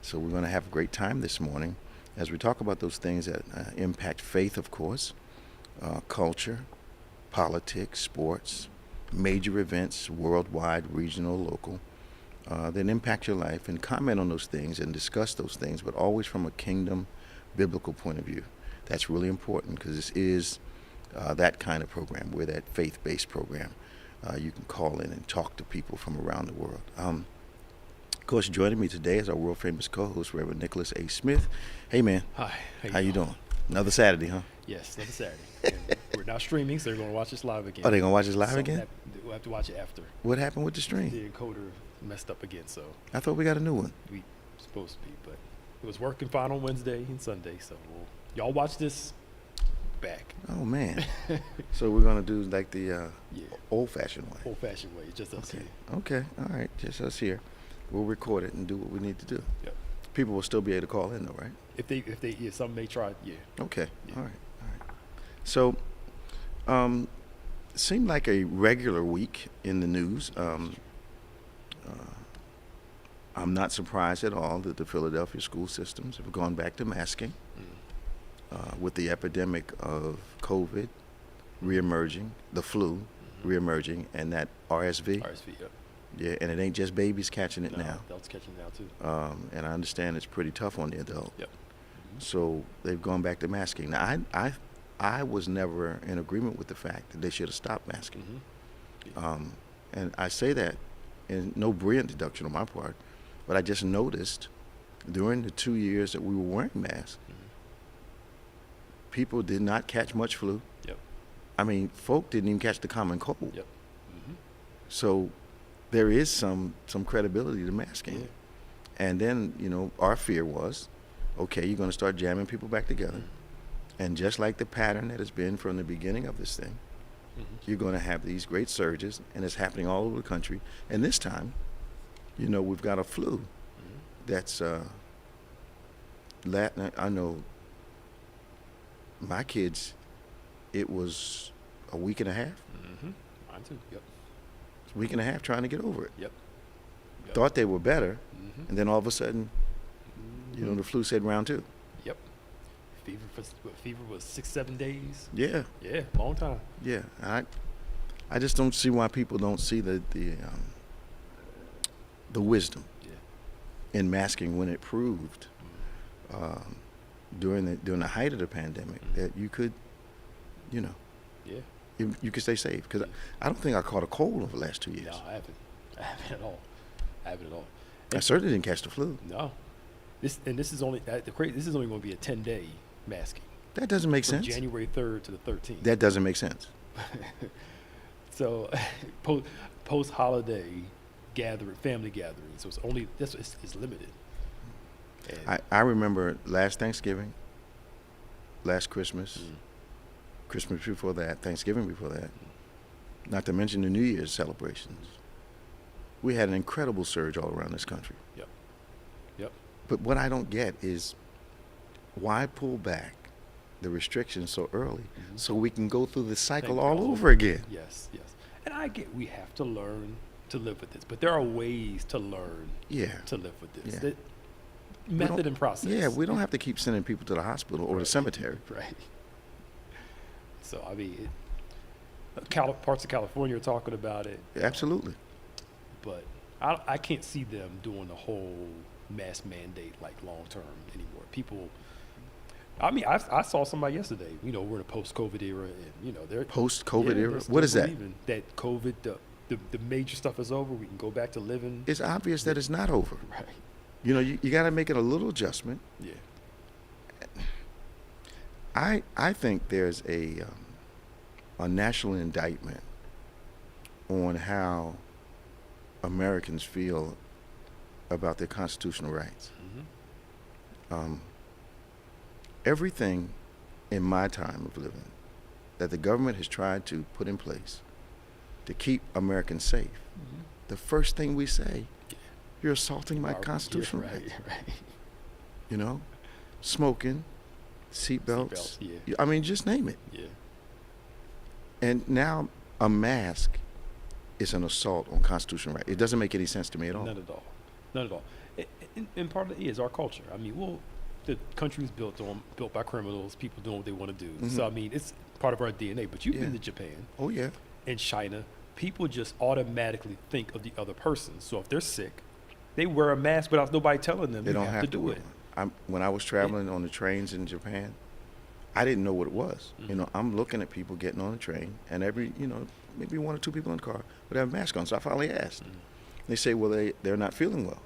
So we're going to have a great time this morning as we talk about those things that impact faith, of course, culture, politics, sports, major events, worldwide, regional, local, that impact your life, and comment on those things and discuss those things, but always from a kingdom, biblical point of view. That's really important because this is that kind of program. We're that faith-based program. You can call in and talk to people from around the world. Of course, joining me today is our world-famous co-host, Reverend Nicholas A. Smith. Hey, man. Hi. How you doing? Another Saturday, huh? Yes, another Saturday. And we're now streaming, so they're going to watch us live again. Oh, they're going to watch us live So again? We'll have to watch it after. What happened with the The stream? encoder messed up again, so I thought we got a new one. we supposed to be, but it was working fine on Wednesday and Sunday, so y'all watch this back. Oh, man. So we're going to do like the Yeah, old-fashioned way. old-fashioned way, just us Okay. here. Okay. All right. Just us here. We'll record it and do what we need to do. Yep. People will still be able to call in, though, right? If they, yeah, some may try, yeah. Okay. Yeah. All right. All right. So, seemed like a regular week in the news. I'm not surprised at all that the Philadelphia school systems have gone back to masking with the epidemic of COVID reemerging, the flu reemerging, and that RSV. RSV, yep. Yeah, and it ain't just babies catching it No, now. adults catching it now, too. And I understand it's pretty tough on the adult. Yep. So they've gone back to masking. Now, I was never in agreement with the fact that they should have stopped masking. Mm-hmm. And I say that in no brilliant deduction on my part, but I just noticed during the 2 years that we were wearing masks, people did not catch much flu. Yep. I mean, folk didn't even catch the common cold. Yep. Mm-hmm. So there is some credibility to masking. Yeah. And then, our fear was, okay, you're going to start jamming people back together. And just like the pattern that has been from the beginning of this thing, you're going to have these great surges, and it's happening all over the country. And this time, we've got a flu that's Latin. I know my kids, it was a week and a half, Mm-hmm. Mine, too. Yep. week and a half trying to get over it. Yep. Thought they were better, Mm-hmm. and then all of a sudden, the flu said round two. Yep. Fever was 6-7 days. Yeah, Yeah, long time. yeah. I just don't see why people don't see the wisdom Yeah. in masking when it proved during the height of the pandemic that you could, Yeah. you could stay safe. Because I don't think I caught a cold over the last 2 years. No, I haven't. I haven't at all. I certainly didn't catch the flu. No. This is only this is only going to be a 10-day masking That doesn't make from sense. January 3rd to the 13th. That doesn't make sense. So post holiday family gathering. So it's limited. And I remember last Thanksgiving, last Christmas, Christmas before that, Thanksgiving before that, not to mention the New Year's celebrations. We had an incredible surge all around this country. Yep. But what I don't get is why pull back the restrictions so early so we can go through the cycle all over again? Yes. And I get we have to learn to live with this, but there are ways to learn Yeah. to live with this. Yeah. That We method don't- and process. Yeah, we don't have to keep sending people to the hospital or the Right. cemetery. Right. So, I mean, parts of California are talking about it, Absolutely. but I can't see them doing the whole mask mandate like long term anymore. People, I mean, I saw somebody yesterday, we're in a post-COVID era, and, they're Post-COVID yeah, era? they're still What is that? believing that COVID, the major stuff is over. We can go back to living. It's obvious that it's not over. Right. You got to make it a little adjustment. Yeah. I think there's a national indictment on how Americans feel about their constitutional rights. Mm-hmm. Everything in my time of living that the government has tried to put in place to keep Americans safe, the first thing we say, you're assaulting my constitutional rights. Right. Smoking, seatbelts. Seatbelts, yeah. I mean, just name it. Yeah. And now a mask is an assault on constitutional rights. It doesn't make any sense to me at all. None at all. None at all. And part of it is our culture. I mean, well, the country was built by criminals, people doing what they want to do. So I mean, it's part of our DNA. But you've been to Japan Oh yeah. and China. People just automatically think of the other person. So if they're sick, they wear a mask without nobody telling them They don't have to do wear it. one. When I was traveling on the trains in Japan, I didn't know what it was. You know, I'm looking at people getting on the train, and every, maybe one or two people in the car would have a mask on. So I finally asked. They say, well, they're not feeling well.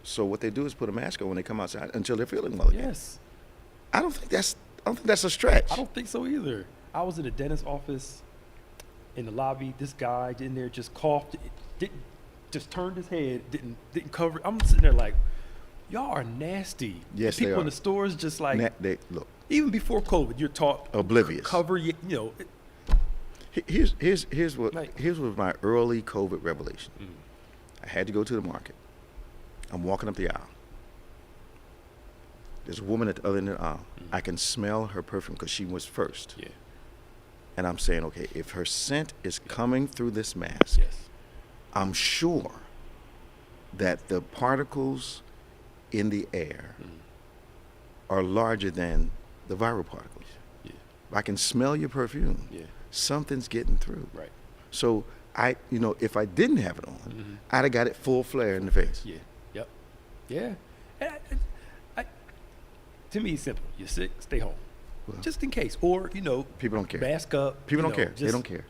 So what they do is put a mask on when they come outside until they're feeling well again. Yes. I don't think that's a stretch. I don't think so either. I was in a dentist's office in the lobby. This guy in there just coughed, just turned his head, didn't cover. I'm sitting there like, y'all are nasty. Yes, people they are. in the stores just like Look, even before COVID, you're taught oblivious. cover your, Here's what Like- here's what my early COVID revelation. I had to go to the market. I'm walking up the aisle. There's a woman at the other end of the aisle. I can smell her perfume because she was first. Yeah. And I'm saying, okay, if her scent is coming through this mask, Yes. I'm sure that the particles in the air are larger than the viral particles. Yeah. I can smell your perfume. Yeah. Something's getting through. Right. So if I didn't have it on, I'd have got it full flare in the face. Yeah. Yep. Yeah. And to me, it's simple. You're sick, stay home, just in case, or People don't care. mask up. People don't care. They don't care.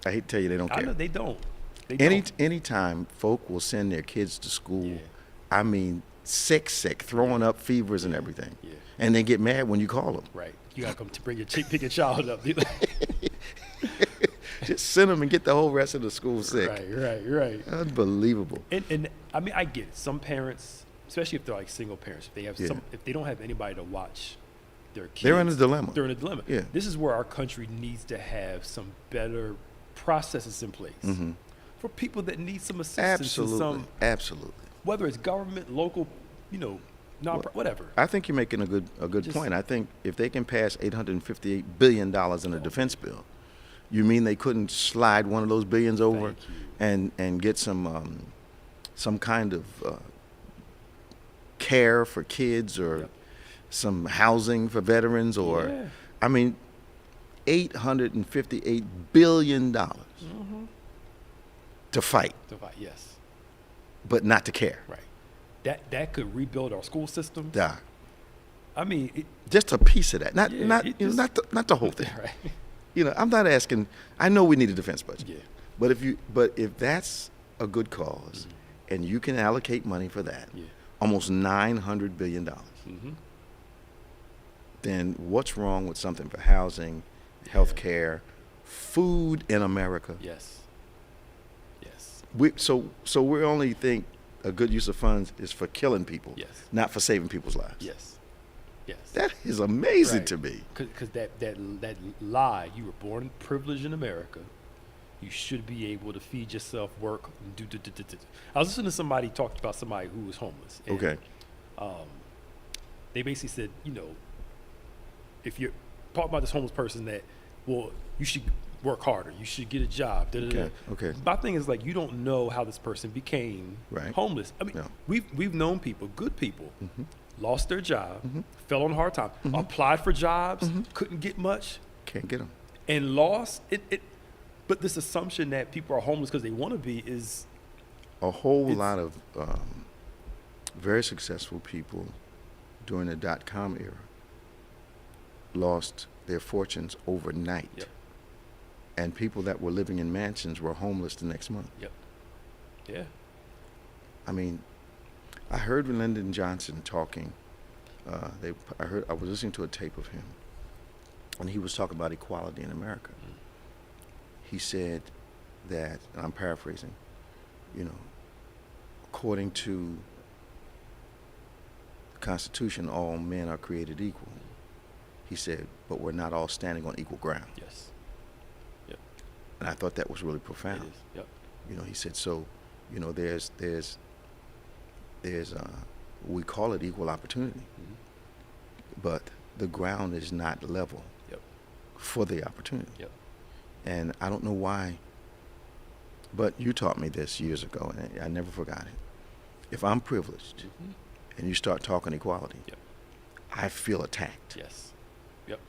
I hate to tell you, they don't I care. know they don't. They don't. Anytime folk will send their kids to school, Yeah. I mean, sick, throwing up fevers and everything, Yeah. and they get mad when you call them. Right. You gotta come to bring pick your child up. Just send them and get the whole rest of the school sick. Right. Unbelievable. And I mean, I get it. Some parents, especially if they're like single parents, if they have if they don't have anybody to watch their kids, They're in a dilemma. They're in a dilemma. Yeah. This is where our country needs to have some better processes in place for people that need some assistance. Absolutely. Absolutely. Whether it's government, local, whatever. I think you're making a good point. I think if they can pass $858 billion in a defense bill, you mean they couldn't slide one of those billions over and get some kind of care for kids or some housing for veterans or, I mean, $858 billion to fight, Yes. but not to care. Right. That could rebuild our school system. Yeah. I mean, Just a piece of that, not the whole thing. Right. I'm not asking. I know we need a defense budget. Yeah. But if that's a good cause, and you can allocate money for that, almost $900 billion, then what's wrong with something for housing, health care, food in America? Yes. So we only think a good use of funds is for killing people, not for saving people's lives. Yes. That is amazing to me. Because that lie, you were born privileged in America, you should be able to feed yourself, work, and do. I was listening to somebody talk about somebody who was homeless. And, Okay. They basically said, if you're talking about this homeless person that, well, you should work harder, you should get a job. Okay. My thing is like, you don't know how this person became homeless. I mean, we've known people, good people, lost their job, fell on hard time, applied for jobs, couldn't get much, Can't get them. and lost it. But this assumption that people are homeless because they want to be is A whole lot of very successful people during the .com era lost their fortunes overnight. Yep. And people that were living in mansions were homeless the next month. Yep. Yeah. I mean, I heard Lyndon Johnson talking. I was listening to a tape of him, and he was talking about equality in America. He said that, and I'm paraphrasing, according to the Constitution, all men are created equal. He said, but we're not all standing on equal ground. Yes. And I thought that was really profound. It is. Yep. He said, so, there's we call it equal opportunity, but the ground is not level for the opportunity. Yep. And I don't know why, but you taught me this years ago, and I never forgot it. If I'm privileged and you start talking equality, Yep. I feel attacked. Yes. Yep.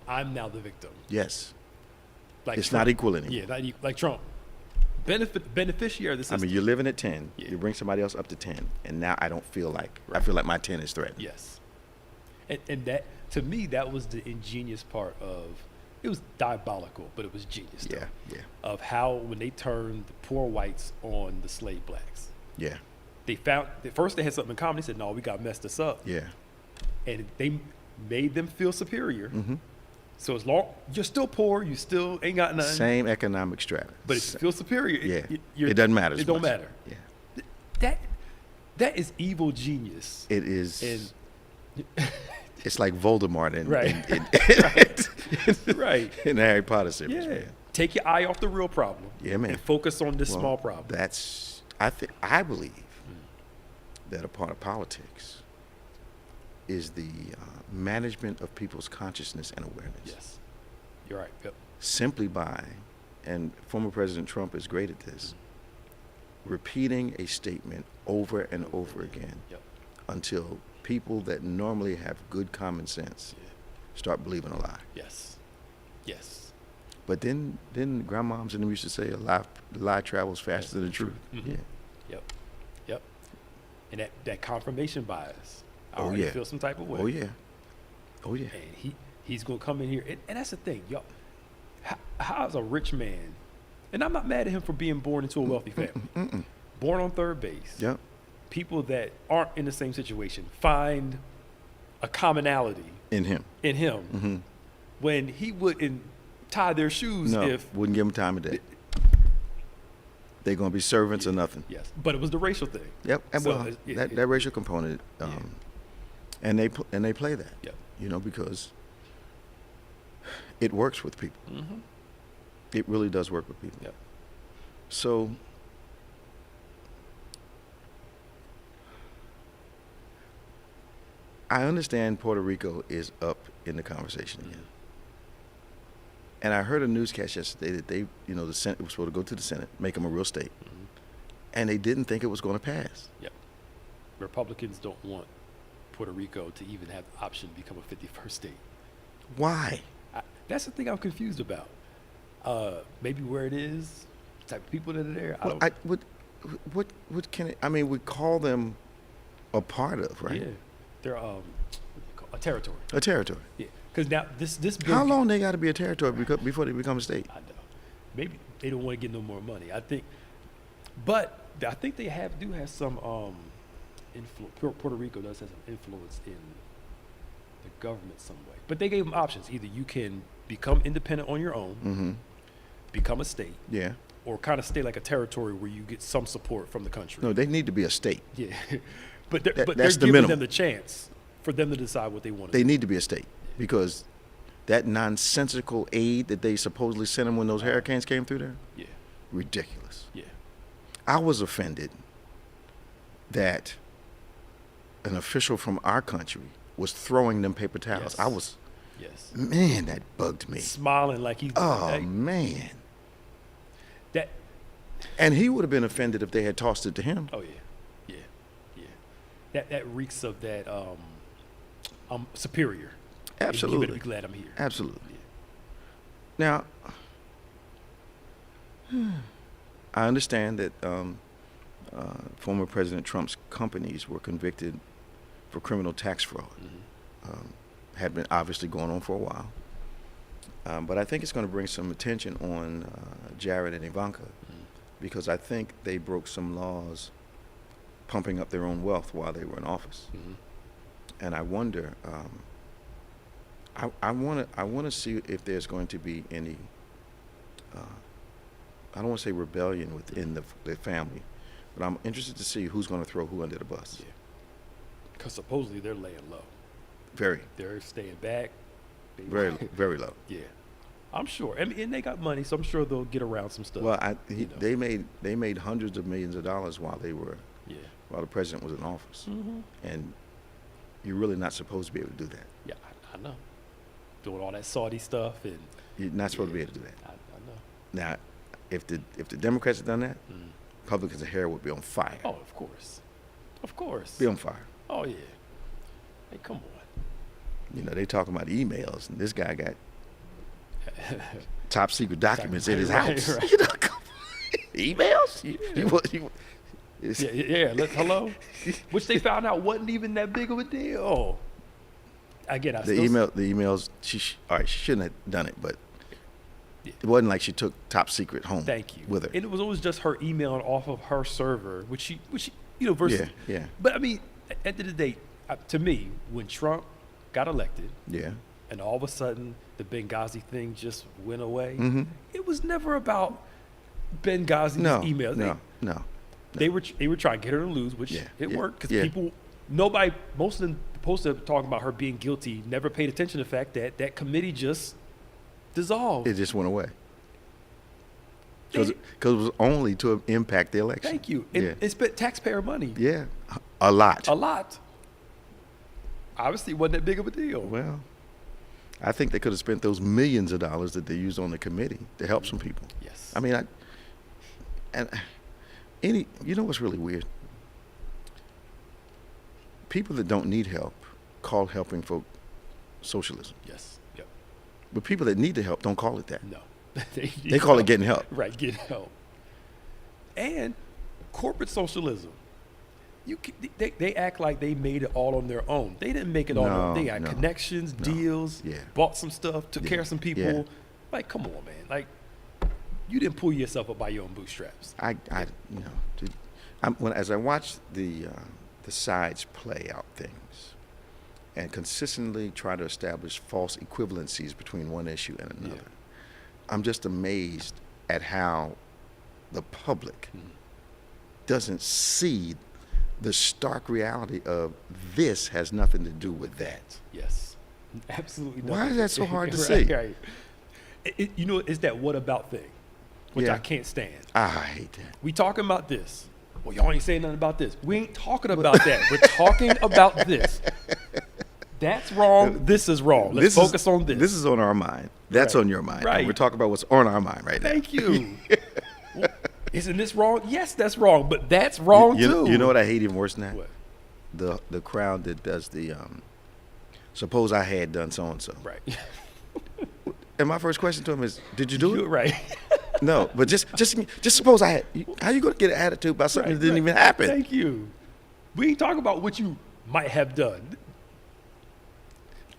I'm now the victim. Yes. Like It's Trump. not equal anymore. Yeah, like Trump. Beneficiary of the I system. mean, you're living at 10. Yeah. You bring somebody else up to 10, and now I don't feel like I Right. feel like my 10 is threatened. Yes. And that, to me, that was the ingenious part of, it was diabolical, but it was genius. Yeah. Though, Yeah. of how, when they turned the poor whites on the slave blacks, Yeah. they found, at first they had something in common. They said, no, we got messed this up. Yeah. And they made them feel superior. Mm-hmm. So as long, you're still poor, you still ain't got nothing. Same economic strata. But if you feel superior, Yeah. you're, It doesn't matter. It as don't much. matter. Yeah. That is evil genius. It is. And It's like Voldemort in, Right. Right. in the Harry Potter series. Yeah. Man. Take your eye off the real problem. Yeah, man. And focus on this Well, small problem. I believe that a part of politics is the management of people's consciousness and awareness. Yes. You're right. Yep. Simply by, and former President Trump is great at this, repeating a statement over and over again Yep. until people that normally have good common sense Yeah. start believing a lie. Yes. Yes. But then grandmoms and them used to say a lie travels faster than the truth. Mhm. Yeah. Yep. Yep. And that confirmation bias. I Oh, already yeah. feel some type of way. Oh yeah. Oh yeah. And he's gonna come in here, and that's the thing, y'all. How's a rich man? And I'm not mad at him for being born into a wealthy family, born on third base. Yep. People that aren't in the same situation find a commonality In him. in him Mm-hmm. when he wouldn't tie their shoes No, if. wouldn't give them time of day. They're gonna be servants or nothing. Yes, but it was the racial thing. Yep. And So well, it- that racial component, and they play that. Yep. You know, because it works with people. Mm-hmm. It really does work with people. Yep. So I understand Puerto Rico is up in the conversation again. And I heard a newscast yesterday that they, the Senate was supposed to go to the Senate, make them a real state, and they didn't think it was going to pass. Yep. Republicans don't want Puerto Rico to even have the option to become a 51st state. Why? That's the thing I'm confused about. Maybe where it is, the type of people that are there. Well, what can it? I mean, we call them a part of, right? Yeah, they're a territory. A territory. Yeah, because now this bill. How long they got to be a territory before they become a state? I know. Maybe they don't want to get no more money. I think, but I think they do have some influence. Puerto Rico does have some influence in the government some way. But they gave them options. Either you can become independent on your own, Mm-hmm. become a state, Yeah. or kind of stay like a territory where you get some support from the country. No, they need to be a state. Yeah, but they're That's the giving minimum. them the chance for them to decide what they want to They do. need to be a state because that nonsensical aid that they supposedly sent them when those hurricanes came through there, Yeah, ridiculous. yeah, I was offended that an official from our country was throwing them paper towels. Yes. Yes. Man, that bugged me. Smiling like he's Oh, like, man. that. And he would have been offended if they had tossed it to him. Oh yeah, yeah. That reeks of that superior. And Absolutely. you better be glad I'm here. Absolutely. Yeah. Now, I understand that former President Trump's companies were convicted for criminal tax fraud. Mm-hmm. Had been obviously going on for a while. But I think it's going to bring some attention on Jared and Ivanka because I think they broke some laws pumping up their own wealth while they were in office. Mm-hmm. And I wonder, I want to see if there's going to be any, I don't want to say rebellion within the family, but I'm interested to see who's going to throw who under the bus. Yeah. Because supposedly they're laying low. Very, They're staying back. very, very low. Yeah, I'm sure. And they got money, so I'm sure they'll get around some stuff. Well, you know. they made hundreds of millions of dollars while the president was in office, Mm-hmm. and you're really not supposed to be able to do that. Yeah, I know. Doing all that Saudi stuff, and You're not supposed to be able to do that. I know. Now, if the Democrats had done that, Republicans' hair would be on fire. Oh, of course. Of course. Be on fire. Oh, yeah. Hey, come on. You know, they talking about emails, and this guy got top secret documents in his house. Right. You know, come on. Emails? Hello? Which they found out wasn't even that big of a deal. Again, The emails. She shouldn't have done it, but it wasn't like she took top secret home. Thank you. With her. And it was always just her emailing off of her server, which she versus. Yeah. But I mean, at the end of the day, to me, when Trump got elected, Yeah. and all of a sudden the Benghazi thing just went away, Mm-hmm. it was never about Benghazi's emails. No. They were trying to get her to lose, which it worked because most of them posted talking about her being guilty, never paid attention to the fact that that committee just dissolved. It just went away. Because it was only to impact the election. Thank you. It spent taxpayer money. Yeah, a lot. A lot. Obviously, it wasn't that big of a deal. Well, I think they could have spent those millions of dollars that they used on the committee to help some people. Yes. I mean, you know what's really weird? People that don't need help call helping folk socialism. Yes. Yep. But people that need the help don't call it that. No. They call it getting help. Right, getting help. And corporate socialism. They act like they made it all on their own. They didn't make it all on their own. They got connections, deals, bought some stuff, took care of some people. Yeah. Like, come on, man. Like, you didn't pull yourself up by your own bootstraps. As I watch the sides play out things and consistently try to establish false equivalencies between one issue and another, I'm just amazed at how the public doesn't see the stark reality of this has nothing to do with that. Yes, absolutely. Why is that so hard to see? see? Right. It's that what about thing, which I can't stand. I hate that. We talking about this. Well, y'all ain't saying nothing about this. We ain't talking about that. We're talking about this. That's wrong. This is wrong. Let's focus on this. This is on our mind. That's on your mind. Right. And we're talking about what's on our mind right now. Thank you. Well, isn't this wrong? Yes, that's wrong, but that's wrong too. You know what I hate even worse than that? What? The crowd that does the suppose I had done so and so. Right. And my first question to him is, did you do it? You're right. No, but just suppose I had. How you going to get an attitude about something that didn't even happen? Thank you. We ain't talking about what you might have done.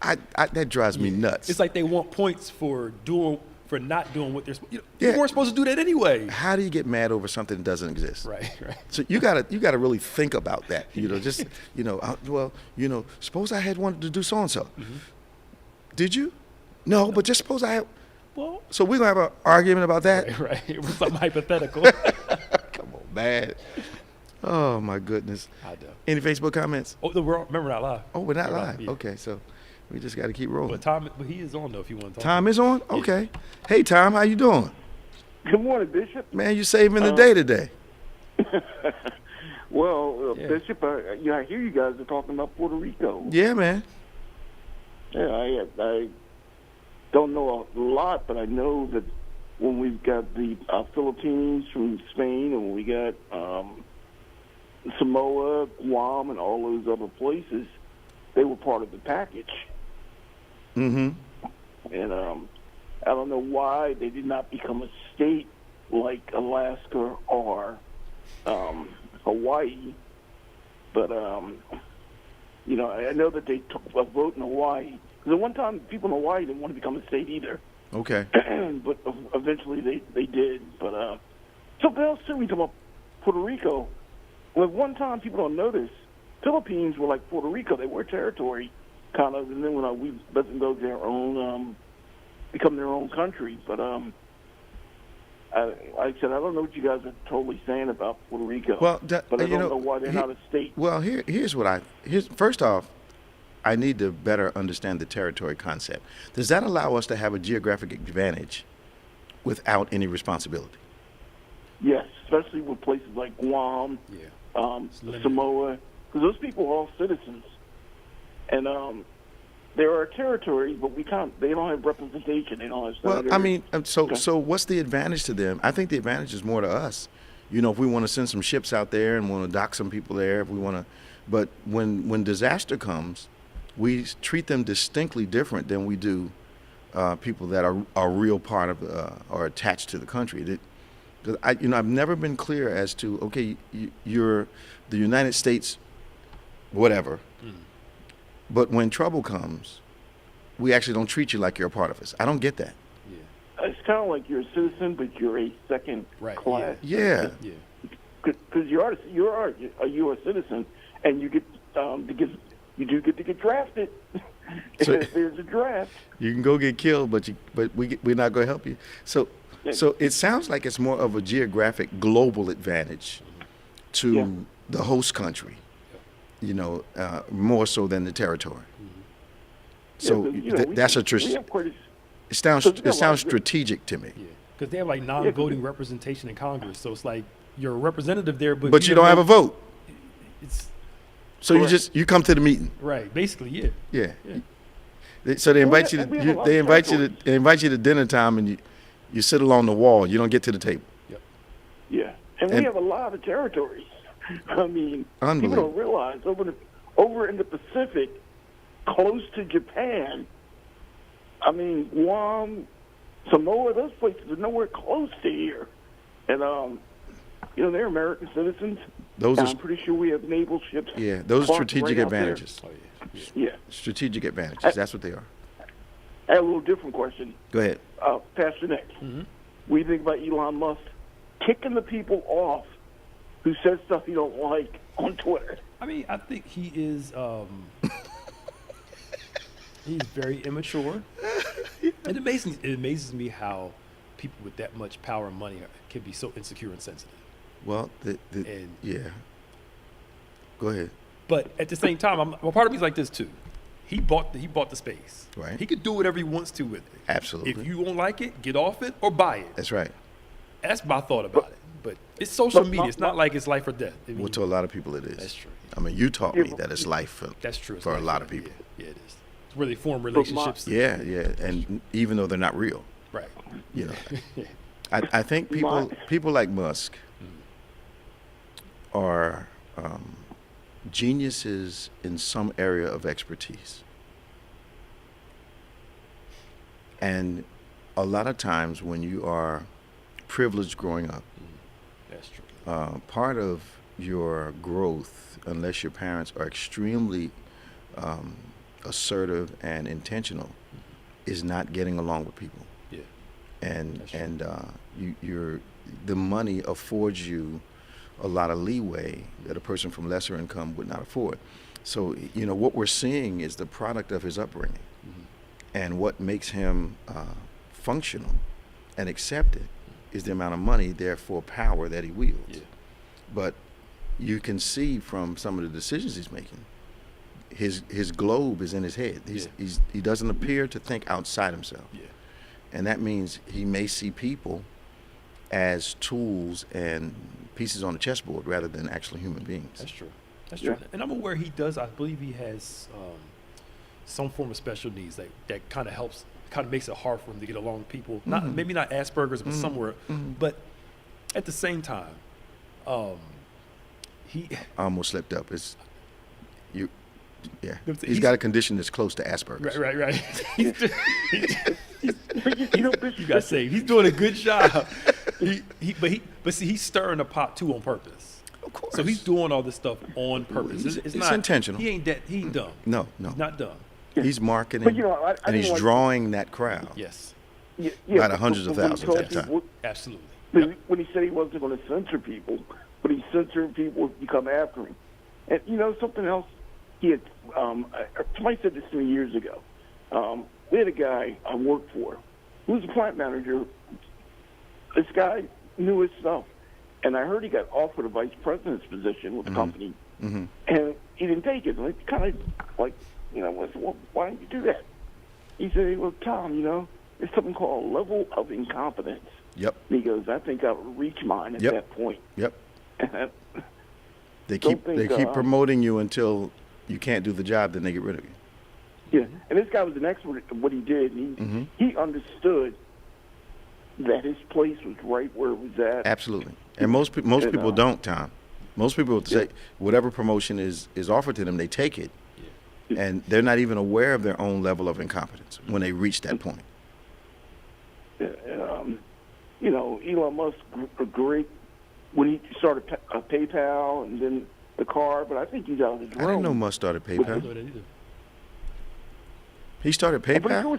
That drives me nuts. It's like they want points for not doing what they're supposed to do. You weren't supposed to do that anyway. How do you get mad over something that doesn't exist? Right. So you gotta really think about that. Suppose I had wanted to do so and so. Did you? No, but just suppose I had. Well, so we're gonna have an argument about that. Right. It was something hypothetical. Come on, man. Oh my goodness. I know. Any Facebook comments? Oh, remember, we're not live. Oh, we're not live. Yeah. Okay, so we just got to keep rolling. But he is on though. If you want to talk. Tom is on. Okay. Hey, Tom, how you doing? Good morning, Bishop. Man, you saving the day today. Bishop, I hear you guys are talking about Puerto Rico. Yeah, man. Yeah, I don't know a lot, but I know that when we've got the Philippines from Spain, and when we got Samoa, Guam, and all those other places, they were part of the package. Mm-hmm. And I don't know why they did not become a state like Alaska or Hawaii, but I know that they took a vote in Hawaii. Because at one time, people in Hawaii didn't want to become a state either. Okay. But eventually they did. But something else too, we talk about Puerto Rico. Well, at one time, people don't know this, Philippines were like Puerto Rico. They were territory, kind of, and then when we let them go to their own, become their own country. But like I said, I don't know what you guys are totally saying about Puerto Rico. Well, but I don't know why they're not a state. Well, here's first off, I need to better understand the territory concept. Does that allow us to have a geographic advantage without any responsibility? Yes, especially with places like Guam, Samoa, because those people are all citizens, and there are territories, but they don't have representation. They don't have senators. Well, I mean, so what's the advantage to them? I think the advantage is more to us You know, if we want to send some ships out there and want to dock some people there, if we want to, but when disaster comes, we treat them distinctly different than we do people that are a real part of or attached to the country. I've never been clear as to, okay, you're the United States, whatever, but when trouble comes, we actually don't treat you like you're a part of us. I don't get that. It's kind of like you're a citizen, but you're a second class. Yeah. Because you are a U.S. citizen, and you get you do get to get drafted. So, if there's a draft, you can go get killed, but we're not going to help you. So it sounds like it's more of a geographic global advantage to the host country, you know, more so than the territory. So that's a it sounds strategic to me. Yeah, because they have like non-voting representation in Congress, so it's like you're a representative there, but you don't have a vote. So correct. you come to the meeting. Right, basically, yeah. So they invite you to dinner time, and you sit along the wall. You don't get to the table. Yep. Yeah, and we have a lot of territories. I mean, people don't realize over in the Pacific, close to Japan. I mean, Guam, Samoa, those places are nowhere close to here. And, they're American citizens. I'm pretty sure we have naval ships. Yeah, those are strategic advantages. Oh, yeah. Strategic advantages. That's what they are. I have a little different question. Go ahead. Pastor Nick, what do you think about Elon Musk kicking the people off who says stuff you don't like on Twitter? I mean, I think he is... he's very immature. It amazes me how people with that much power and money can be so insecure and sensitive. Well, yeah. Go ahead. But at the same time, part of me's like this too. He bought the space. Right. He could do whatever he wants to with it. Absolutely. If you won't like it, get off it or buy it. That's right. That's my thought about it. But it's social media. It's not like it's life or death. I mean, well, to a lot of people, it is. That's true. I mean, you taught me that it's life for, that's true. for a lot of people. Yeah, it is. It's where they form relationships. Yeah. And even though they're not real. Right. You know. I think people like Musk are geniuses in some area of expertise. And a lot of times when you are privileged growing up, that's true. Part of your growth, unless your parents are extremely assertive and intentional, is not getting along with people. Yeah. And the money affords you a lot of leeway that a person from lesser income would not afford. So, what we're seeing is the product of his upbringing. And what makes him functional and accepted is the amount of money, therefore power, that he wields. Yeah. But you can see from some of the decisions he's making, his globe is in his head. He doesn't appear to think outside himself. Yeah. And that means he may see people as tools and pieces on a chessboard rather than actually human beings. That's true. That's true. And I'm aware he does. I believe he has some form of special needs that kind of makes it hard for him to get along with people. Maybe not Asperger's, but somewhere. But at the same time, he I almost slipped up. He's got a condition that's close to Asperger's. Right. You got saved. He's doing a good job. But see, he's stirring the pot too on purpose. Of course. So he's doing all this stuff on purpose. It's not intentional. He ain't dumb. No. He's not dumb. He's marketing, and he's drawing that crowd. Yes. By the hundreds of thousands at a time. Absolutely. When he said he wasn't going to censor people, but he censored people who come after him. And something else, he had somebody said this to me years ago. We had a guy I worked for who was a plant manager. This guy knew his stuff, and I heard he got offered a vice president's position with the company, and he didn't take it. And it's kind of like, I said, well, why didn't you do that? He said, well, Tom, there's something called a level of incompetence. Yep. And he goes, I think I would reach mine at that point. Yep. They keep promoting you until you can't do the job, then they get rid of you. Yeah, and this guy was an expert at what he did. And he understood that his place was right where it was at. Absolutely. And most people know. don't, Tom. Most people would say whatever promotion is offered to them, they take it, and they're not even aware of their own level of incompetence when they reach that point. You know, Elon Musk great when he started PayPal and then the car, but I think he's out of his I didn't know Musk started I don't PayPal. know that either. He started I'm pretty PayPal? sure.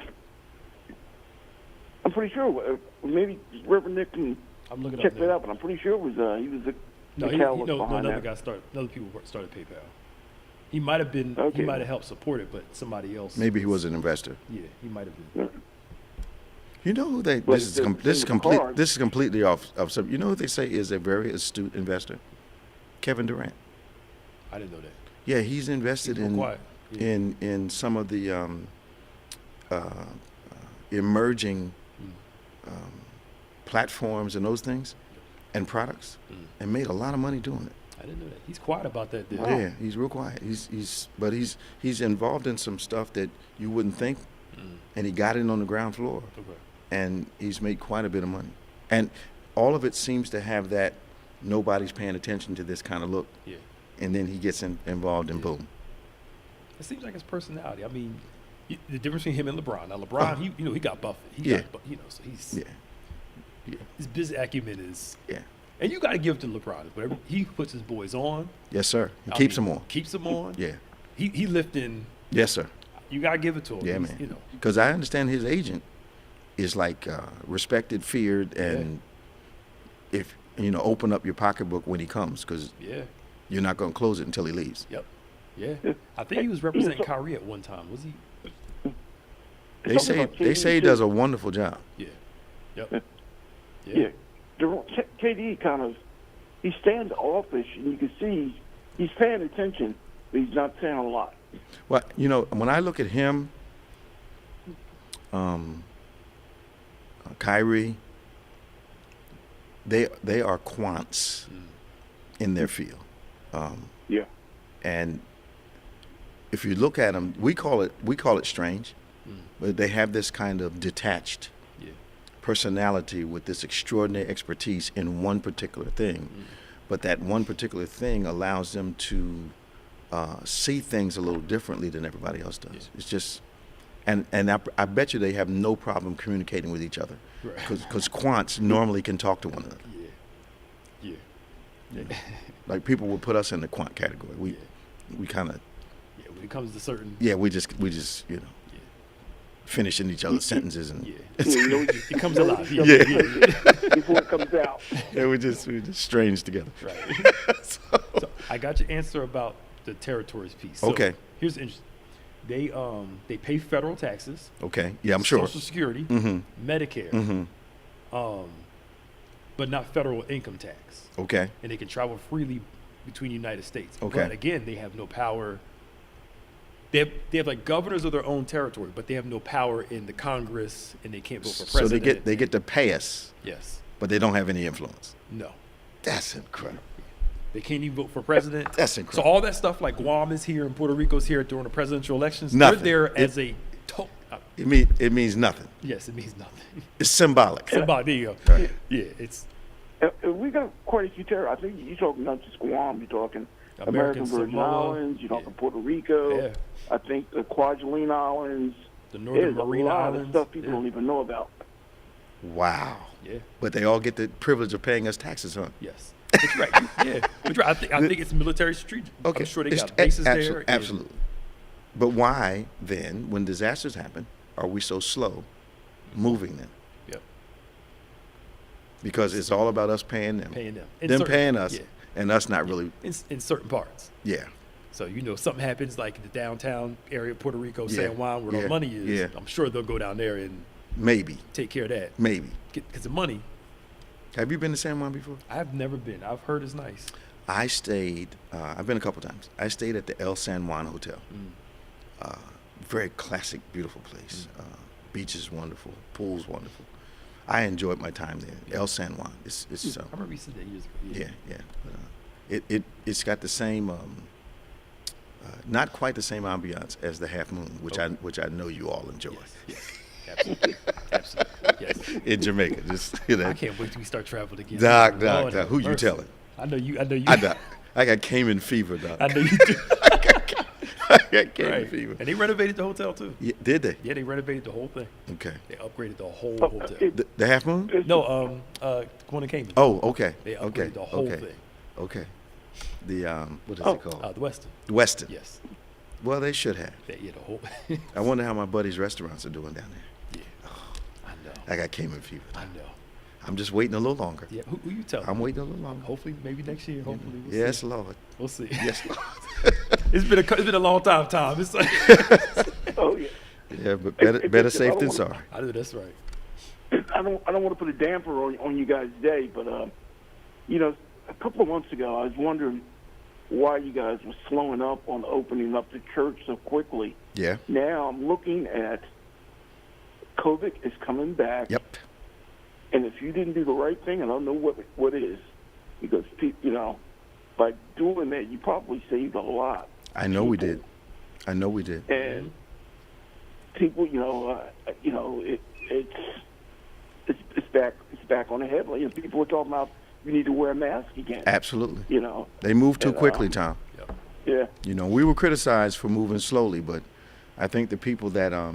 I'm pretty sure. Maybe Reverend Nick can I'm looking check up that now. out, but I'm pretty sure it was he was the No, catalyst behind another that. guy started. Another people started PayPal. He might have been. Okay. He might have helped support it, but somebody else. Maybe he was an investor. Yeah, he might have been. You know who they? But This is the thing with the complete. cars- This is completely off subject. You know who they say is a very astute investor? Kevin Durant. I didn't know that. Yeah, he's invested He's real in quiet. Yeah. in some of the emerging platforms and those things and products, and made a lot of money doing it. I didn't know that. He's quiet about that. Dude. Yeah, he's real quiet. But he's involved in some stuff that you wouldn't think, and he got in on the ground floor, Okay. and he's made quite a bit of money, and all of it seems to have that nobody's paying attention to this kind of look, Yeah. and then he gets involved and boom. It seems like his personality. I mean, the difference between him and LeBron. Now, LeBron, he got Buffett. Yeah. So he's Yeah, his business acumen is. yeah, And you got to give it to LeBron. Whatever he puts his boys on, yes, sir. He I keeps mean, them on. Keeps them on. Yeah, He lifting. yes, sir. You got to give it to him. Yeah, He's, man. You know. Because I understand his agent is like respected, feared, and if open up your pocketbook when he comes, because Yeah. you're not going to close it until he leaves. Yep. Yeah. I think he was representing Kyrie at one time. Was he? They say he does a wonderful job. Yeah. Yep. Yeah. KD kind of, he stands offish, and you can see he's paying attention, but he's not saying a lot. Well, when I look at him, Kyrie, they are quants in their field. Yeah. And if you look at them, we call it strange, but they have this kind of detached personality with this extraordinary expertise in one particular thing. But that one particular thing allows them to see things a little differently than everybody else does. Yeah. It's just, and I bet you they have no problem communicating with each other, because quants normally can talk to one another. Yeah. Like people would put us in the quant category. We kind of When it comes to certain. we just finishing each other's sentences and It comes alive. Yeah. Before it comes out. we're just strange together. Right. So I got your answer about the territories piece. So Okay. Here's interesting. They pay federal taxes. Okay, yeah, I'm sure. Social Security, Mhm. Medicare, Mhm. but not federal income tax. Okay. And they can travel freely between the United States. Okay. But again, they have no power. They have like governors of their own territory, but they have no power in the Congress, and they can't vote for So president. they get to pay us, Yes. but they don't have any influence. No. That's incredible. They can't even vote for president. That's So incredible. all that stuff like Guam is here and Puerto Rico's here during the presidential elections. Nothing. They're there as a It means nothing. yes, it means nothing. It's symbolic. Somebody, there you go. Right. Yeah, it's We got quite a few territories. I think you're talking not just Guam. You're talking American Virgin Samoa. Islands. You're talking Puerto Rico. Yeah. I think the Kwajalein Islands. the Northern There's Marine a lot Islands. of stuff people yeah. don't even know about. Wow. Yeah. But they all get the privilege of paying us taxes, huh? Yes. That's right. Yeah. That's right. I think it's military strategic. Okay. I'm sure they It's- got bases there. and- Absolutely. But why then, when disasters happen, are we so slow moving them? Yep. Because it's all about us paying them. Paying them. Them paying us, Yeah. and us not really. In certain parts. Yeah. So, something happens like in the downtown area of Puerto Rico, Yeah. San Juan, where Yeah. the money is. Yeah. I'm sure they'll go down there and Maybe. take care of that. Maybe. Because the money, Have you been to San Juan before? I've never been. I've heard it's nice. I stayed. I've been a couple times. I stayed at the El San Juan Hotel. Very classic, beautiful place. Beaches wonderful, pools wonderful. I enjoyed my time there. El San Juan. It's I remember you said that years ago. yeah. It's got the same, not quite the same ambiance as the Half Moon, which Okay. I know you all enjoy. Yes. Absolutely. Yes. in Jamaica. Just I can't wait till we start traveling again. Doc, Lord Doc. have Who you mercy. telling? I know you. I got Cayman fever, Doc. I know you do. I got Cayman Right. fever. And they renovated the hotel too. Yeah, did they? Yeah, they renovated the whole thing. Okay. They upgraded the whole Oh, hotel. The Half Moon? No, going to Cayman. Oh, okay. They upgraded Okay. the whole Okay. thing. Okay. The what is Oh. it called? The Westin. Weston. Yes. Well, they should have. Yeah, the whole. I wonder how my buddies' restaurants are doing down there. Yeah. I know. I got Cayman fever. I know. I'm just waiting a little longer. Yeah. Who you telling? I'm waiting a little longer. Hopefully, maybe next year. Hopefully. We'll Yes, see. Lord. We'll see. Yes, Lord. It's been a long time, Tom. It's like. Oh yeah. Yeah, but better safe than sorry. I know that's right. I don't want to put a damper on you guys' day, but you know, a couple of months ago, I was wondering why you guys were slowing up on opening up the church so quickly. Yeah. Now I'm looking at COVID is coming back. Yep. And if you didn't do the right thing, I don't know what it is, because you know, by doing that, you probably saved a lot. I know we did. I know we did. And people, it's back on the head. You know, people are talking about you need to wear a mask again. Absolutely. You know. They moved too And, quickly, Tom. Yep. Yeah. You know, we were criticized for moving slowly, but I think the people that are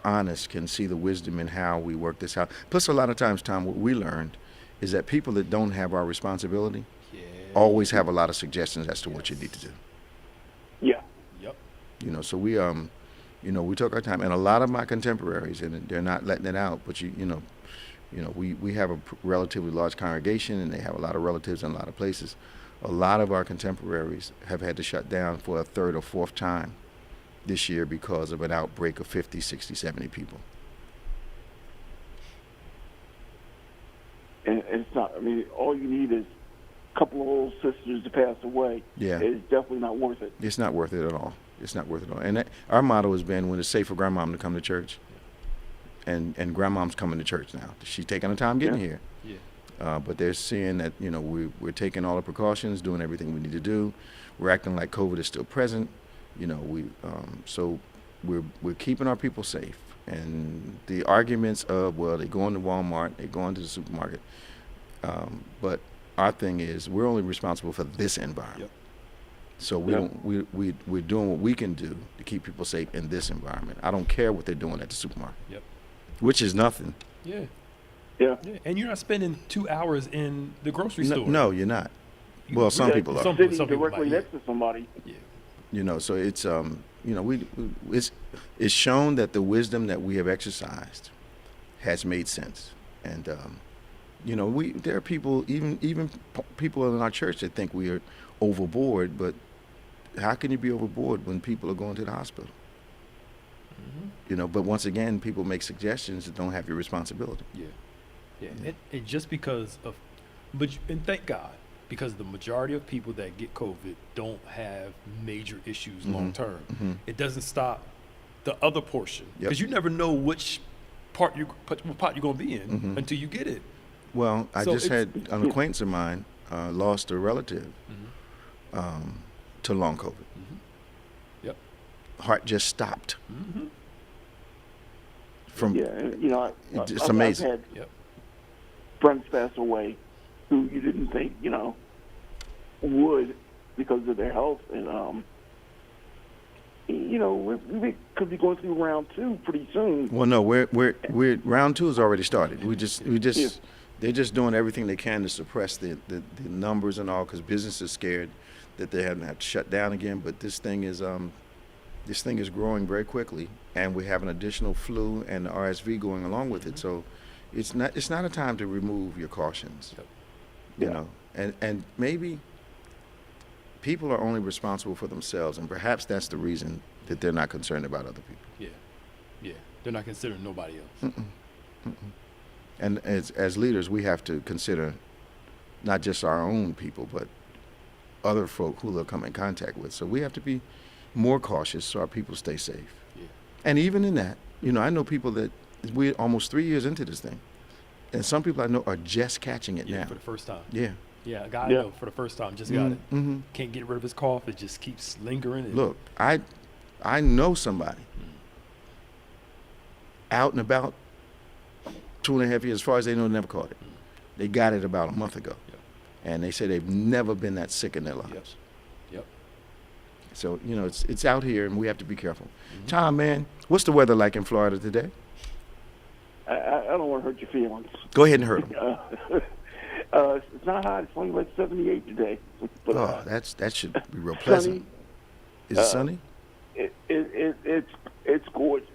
honest can see the wisdom in how we work this out. Plus, a lot of times, Tom, what we learned is that people that don't have our responsibility Yeah. always have a lot of suggestions as to what you need to do. Yeah. Yep. You know, so we took our time, and a lot of my contemporaries, and they're not letting it out, but we have a relatively large congregation, and they have a lot of relatives in a lot of places. A lot of our contemporaries have had to shut down for a third or fourth time this year because of an outbreak of 50, 60, 70 people. And it's not. I mean, all you need is a couple of old sisters to pass away. Yeah. It's definitely not worth it. It's not worth it at all. It's not worth it at all. And our motto has been, when it's safe for grandmom to come to church, and grandmom's coming to church now. She's taking her time getting here. Yeah. But they're seeing that, we're taking all the precautions, doing everything we need to do. We're acting like COVID is still present. So we're keeping our people safe. And the arguments of, well, they're going to Walmart, they're going to the supermarket. But our thing is, we're only responsible for this environment. Yep. So we're doing what we can do to keep people safe in this environment. I don't care what they're doing at the supermarket. Yep. Which is nothing. Yeah. Yeah. Yeah. And you're not spending 2 hours in the grocery store. No, you're not. Well, some people are. Sitting some people directly might, next to somebody. Yeah. So it's it's shown that the wisdom that we have exercised has made sense, and there are people, even people in our church, that think we are overboard. But how can you be overboard when people are going to the hospital? Mm-hmm. But once again, people make suggestions that don't have your responsibility. Yeah. Yeah. And just because of, and thank God, because the majority of people that get COVID don't have major issues long term. Mm-hmm. It doesn't stop the other portion, Yep. because you never know which part you're going to be in Mhm. until you get it. Well, I So just it's- had an acquaintance of mine lost a relative to long COVID. Yep. Heart just stopped. Mm-hmm. Yeah. And, It's amazing. I've had Yep. friends pass away who you didn't think, would, because of their health. And, we could be going through round 2 pretty soon. Well, no, we're round 2 has already started. Yeah. They're just doing everything they can to suppress the numbers and all, because business is scared that they have to shut down again. But this thing is growing very quickly, and we have an additional flu and the RSV going along with it. So it's not a time to remove your cautions. Yep. And maybe people are only responsible for themselves, and perhaps that's the reason that they're not concerned about other people. Yeah. Yeah. They're not considering nobody else. And as leaders, we have to consider not just our own people, but other folk who they'll come in contact with. So we have to be more cautious so our people stay safe. Yeah. And even in that, I know people that we're almost 3 years into this thing, and some people I know are just catching it Yeah. now. For the first time. Yeah. Yeah. A guy I Yeah. know for the first time just got it. Mm-hmm. Can't get rid of his cough. It just keeps lingering. And Look, I know somebody out and about 2.5 years. As far as they know, never caught it. They got it about a month ago. Yep. And they say they've never been that sick in their lives. Yep. Yep. So, it's out here, and we have to be careful. Tom, man, what's the weather like in Florida today? I don't want to hurt your feelings. Go ahead and hurt them. It's not hot. It's only like 78 today. But, that should be real pleasant. Is it sunny? It's gorgeous.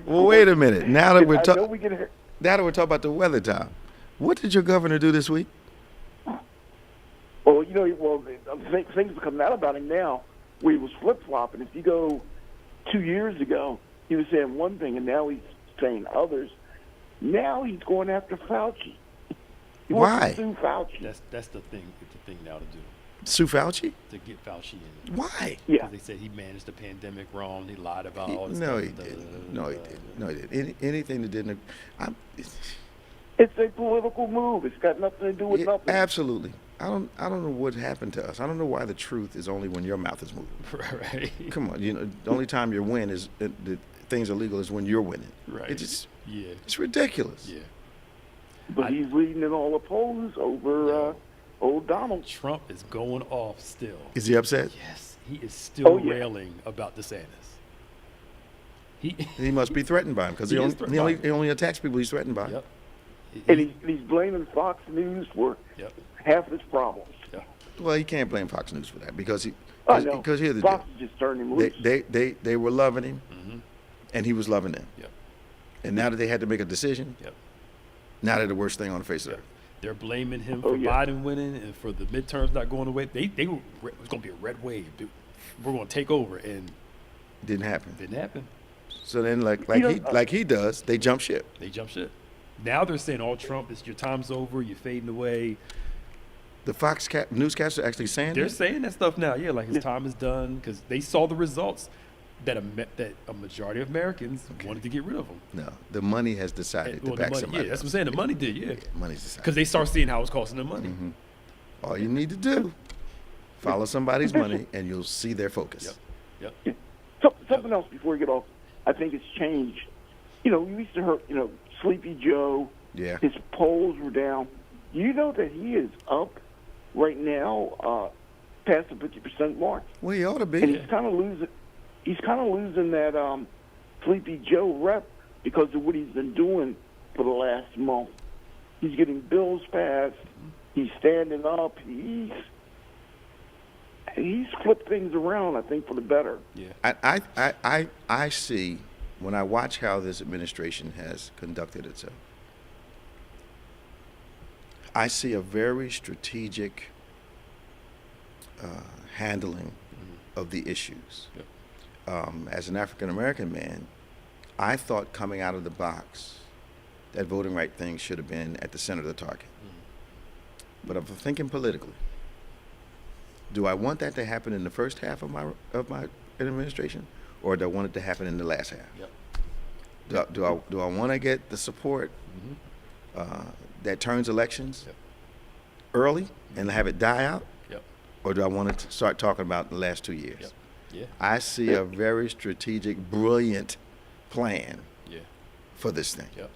Well, wait a minute. Now that we're I know we get now that we're talking about the weather, Tom, what did your governor do this week? Well, things are coming out about him now where he was flip-flopping. If you go 2 years ago, he was saying one thing, and now he's saying others. Now he's going after Fauci. He Why? wants to sue Fauci. That's the thing. It's the thing now to do. Sue Fauci? To get Fauci in. Why? Yeah. Because they said he managed the pandemic wrong. He lied about all this No, stuff. he didn't. No, he didn't. No, he didn't. Anything that didn't. It's a political move. It's got nothing to do with nothing. Absolutely. I don't know what happened to us. I don't know why the truth is only when your mouth is moving. Right. Come on, the only time you win is the things are legal is when you're winning. Right. It's ridiculous. Yeah. But he's leading in all the polls over old Donald. Trump is going off still. Is he upset? Yes, he is still Oh, yeah. railing about DeSantis. He must be threatened by him because he only attacks people he's threatened by. Yep. And he's blaming Fox News for Yep. half his problems. Yep. Well, he can't blame Fox News for that because No. here's the Fox deal. is just turning him loose. They were loving him, Mm-hmm. and he was loving them. Yep. And now that they had to make a decision, Yep. now they're the worst thing on the face of earth. They're blaming him Oh, for yeah. Biden winning and for the midterms not going away. It was going to be a red wave. Dude. We're going to take over, and Didn't happen. it didn't happen. So then, like he does, they jump ship. They jump ship. Now they're saying, "Oh, Trump, your time's over. You're fading away." The Fox newscasters are actually saying They're that? saying that stuff now. Yeah, like his time is done because they saw the results that a majority of Americans wanted to get rid of him. No, the money has decided to back somebody. Yeah, that's what I'm saying. The money did. Yeah, Money's decided. because they start seeing how it's costing them money. Mm-hmm. All you need to do, follow somebody's money, and you'll see their focus. Yep. Something else before we get off. I think it's changed. We used to hear, Sleepy Joe. Yeah. His polls were down. You know that he is up right now, past the 50% mark, Well, he ought to be. and he's kind of losing. He's kind of losing that Sleepy Joe rep because of what he's been doing for the last month. He's getting bills passed. He's standing up. He's flipped things around, I think, for the better. Yeah. I see when I watch how this administration has conducted itself. I see a very strategic handling of the issues. Yep. As an African American man, I thought coming out of the box that voting right thing should have been at the center of the target. But if I'm thinking politically, do I want that to happen in the first half of my administration, or do I want it to happen in the last half? Yep. Do I want to get the support that turns elections early and have it die out, Yep. or do I want to start talking about the last 2 years? Yep. Yeah. I see a very strategic, brilliant plan Yeah. for this thing. Yep.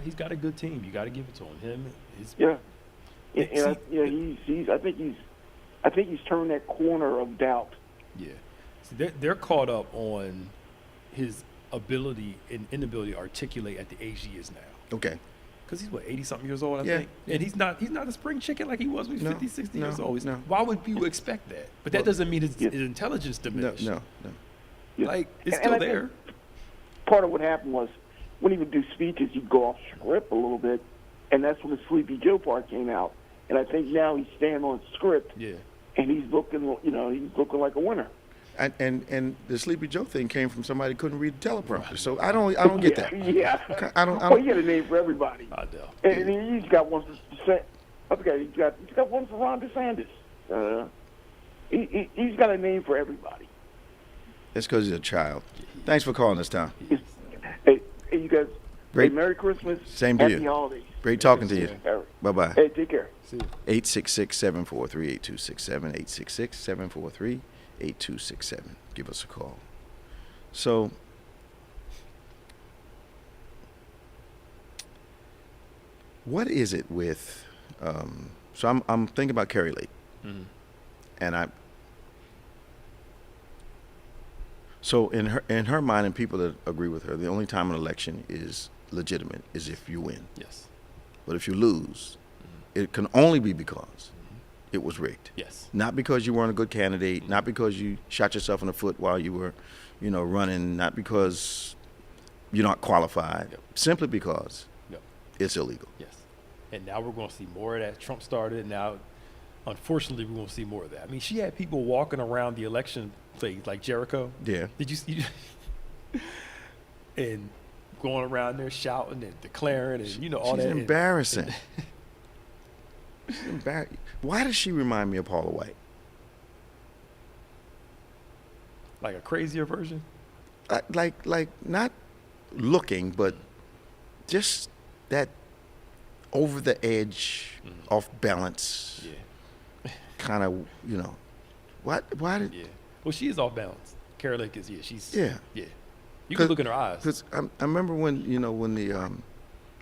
He's got a good team. You got to give it to him. Yeah. I think he's turned that corner of doubt. Yeah. See, they're caught up on his ability and inability to articulate at the age he is now. Okay. Because he's, 80-something years old, I Yeah. think? And he's not a spring chicken like he was when he was 50, 60 years old. No. Why would people expect that? But that doesn't mean his intelligence diminished. No. Yeah. Like, it's And still I think there. Part of what happened was when he would do speeches, he'd go off script a little bit, and that's when the Sleepy Joe part came out. And I think now he's staying on script, Yeah. and he's looking like a winner. And the Sleepy Joe thing came from somebody who couldn't read the teleprompter. So I don't get that. Yeah. I don't. Well, he had a name for everybody. I know. And he's got one for he's got one for Ron DeSantis. He's got a name for everybody. That's because he's a child. Thanks for calling us, Tom. Hey, you guys. Great. Hey, Merry Christmas. Same to you. Happy holidays. Great talking to you. Bye-bye. Hey, take care. See you. 866-743-8267, 866-743-8267. Give us a call. So what is it with? So I'm thinking about Carrie Lake, and so in her mind, and people that agree with her, the only time an election is legitimate is if you win. Yes. But if you lose, it can only be because it was rigged. Yes. Not because you weren't a good candidate, not because you shot yourself in the foot while you were, running, not because you're not qualified, simply because it's illegal. Yes. And now we're going to see more of that. Trump started. Now, unfortunately, we're going to see more of that. I mean, she had people walking around the election place like Jericho. Yeah. Did you see? And going around there shouting and declaring and, all She's that. Embarrassing. She's embarrassing. Why does she remind me of Paula White? Like a crazier version? Like not looking, but just that over the edge, off balance, kind of, why did? Yeah. Well, she is off balance. Carrie Lake is. She's. Yeah. Yeah. You can look in her eyes. Because I remember when when the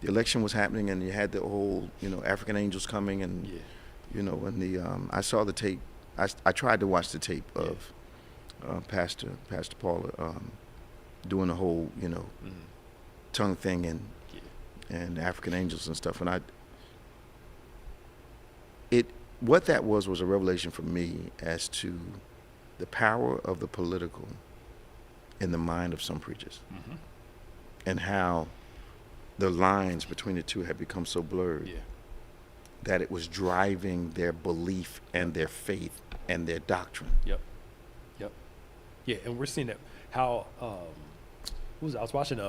election was happening and you had the whole African angels coming and when the I saw the tape. I tried to watch the tape of Pastor Paula doing the whole tongue thing and African angels and stuff, and what that was a revelation for me as to the power of the political in the mind of some preachers, and how the lines between the two had become so blurred that it was driving their belief and their faith and their doctrine. Yep. Yeah, and we're seeing that how I was watching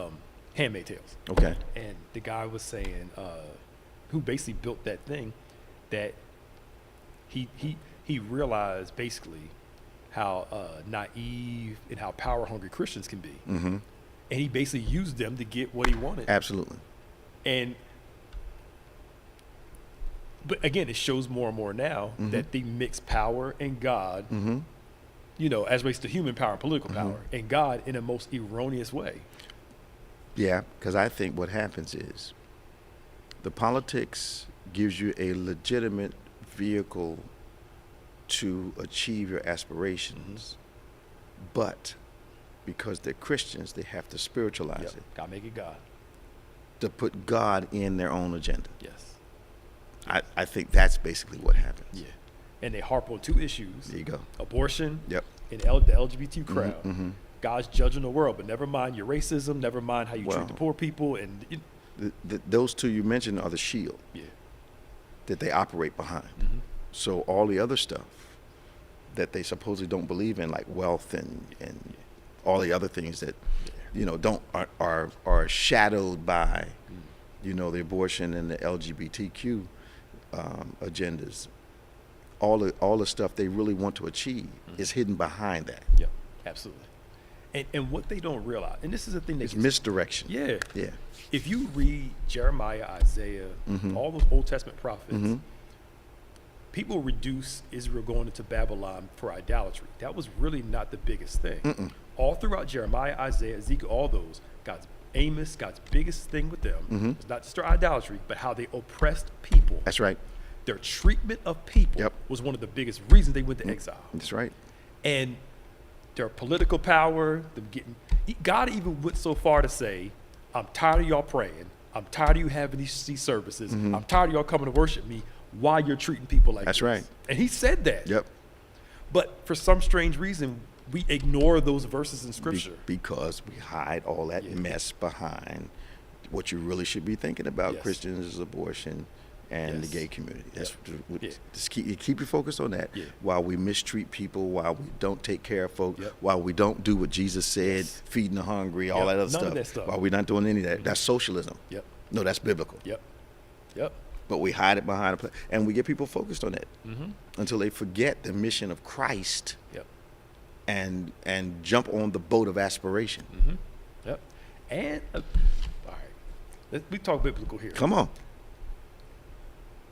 Handmaid's Tales. Okay. And the guy was saying, who basically built that thing, that he realized basically how naive and how power hungry Christians can be. Mm-hmm. And he basically used them to get what he wanted. Absolutely. But again, it shows more and more now that they mix power and God, as relates to human power and political power, and God in a most erroneous way. Yeah, because I think what happens is the politics gives you a legitimate vehicle to achieve your aspirations, but because they're Christians, they have to spiritualize it. Gotta make it God. To put God in their own agenda. Yes. I think that's basically what happens. Yeah. And they harp on two issues. There you go. Abortion. Yep. And the LGBT crowd. Mm-hmm. God's judging the world, but never mind your racism, never mind how you treat the poor people. And those two you mentioned are the shield that they operate behind. So all the other stuff that they supposedly don't believe in, like wealth and all the other things that are shadowed by the abortion and the LGBTQ agendas. All the stuff they really want to achieve is hidden behind that. Yeah, absolutely. And what they don't realize, and this is the thing that it's misdirection. Yeah. Yeah. If you read Jeremiah, Isaiah, all those Old Testament prophets, people reduce Israel going into Babylon for idolatry. That was really not the biggest thing. All throughout Jeremiah, Isaiah, Ezekiel, all those, God's biggest thing with them was not just their idolatry, but how they oppressed people. That's right. Their treatment of people was one of the biggest reasons they went to exile. That's right. And their political power, God even went so far to say, I'm tired of y'all praying. I'm tired of you having these services. I'm tired of y'all coming to worship me while you're treating people like this. That's right. And he said that. Yep. But for some strange reason, we ignore those verses in Scripture. Because we hide all that mess behind what you really should be thinking about. Christians is abortion and the gay community. That's just keep your focus on that. While we mistreat people, while we don't take care of folk, while we don't do what Jesus said, feeding the hungry, all that other None of that stuff. While we're not doing any of that, that's socialism. No, that's biblical. But we hide it behind and we get people focused on that until they forget the mission of Christ and jump on the boat of aspiration. And all right, we talk biblical here. Come on.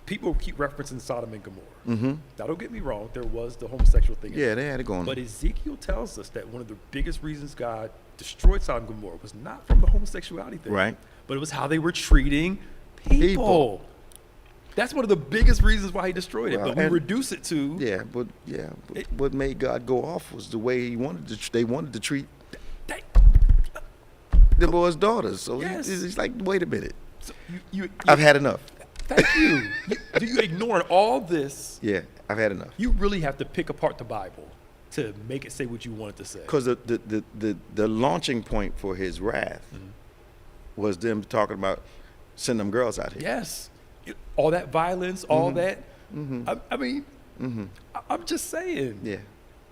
people keep referencing Sodom and Gomorrah. Mm-hmm. Now, don't get me wrong. There was the homosexual thing. Yeah, they had it going on. But Ezekiel tells us that one of the biggest reasons God destroyed Sodom and Gomorrah was not from the homosexuality thing. Right. But it was how they were treating people. That's one of the biggest reasons why he destroyed it. Well, But we reduce it to... But what made God go off was the way he wanted to. They wanted to treat the boy's daughters. So Yes. he's like, wait a minute, So I've had enough. Thank you. Do you ignoring all this? Yeah, I've had enough. You really have to pick apart the Bible to make it say what you want it to say. Because the launching point for his wrath was them talking about send them girls out here. Yes. All that violence, all that. I mean, I'm just saying. Yeah,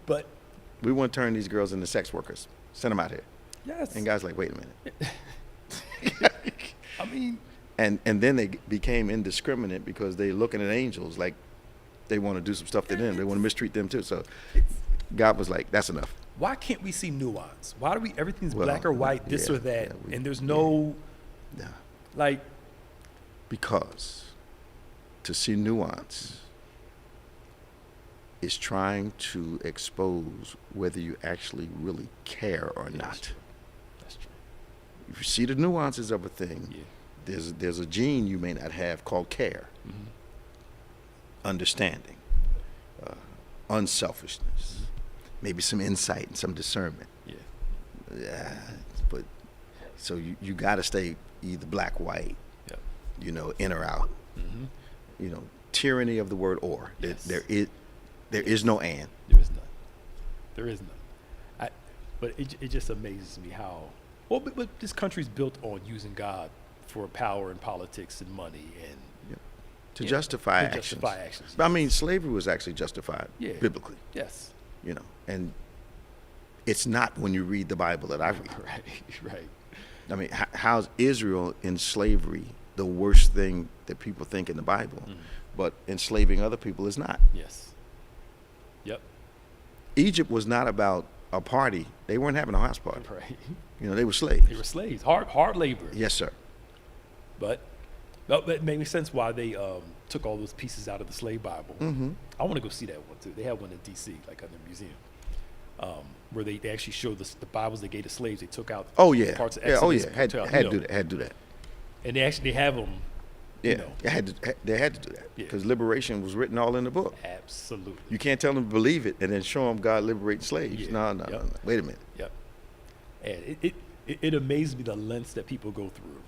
But we want to turn these girls into sex workers. Send them out here. yes. And guys like, wait a minute. I mean, And then they became indiscriminate because they looking at angels like they want to do some stuff to them. They want to mistreat them too. So God was like, that's enough. why can't we see nuance? Why do we, everything's Well, black or white, this yeah, or that, yeah, and there's no, Yeah. like, Because to see nuance is trying to expose whether you actually really care or not. that's true. If you see the nuances of a thing, Yeah. there's a gene you may not have called care, understanding, unselfishness, maybe some insight and some discernment. Yeah. Yeah, but so you got to stay either black, white, Yep. in or out. Tyranny of the word or. Yes. There is no and. There is none. There is none. But it just amazes me how, well, but this country's built on using God for power and politics and money and To Yeah, justify to actions. justify actions, I mean, slavery was actually justified Yeah. biblically, yes. and it's not when you read the Bible that I read. Right. I mean, how's Israel in slavery the worst thing that people think in the Bible, but enslaving other people is not? Yes. Yep. Egypt was not about a party. They weren't having a house party. Right. They were slaves. They were slaves, hard labor. Yes, sir. But that made sense why they took all those pieces out of the slave Bible. I want to go see that one too. They have one in D.C., like in the museum, where they actually show the Bibles they gave to slaves. They took out Oh yeah. parts of Yeah. Exodus. Oh yeah. Had took out, to do that. Had to do that. And they actually have them. Yeah. They had to do that Yeah. because liberation was written all in the book. Absolutely. You can't tell them to believe it and then show them God liberating slaves. Yeah. No. Yep. Wait a minute. Yep. And it amazes me the lengths that people go through,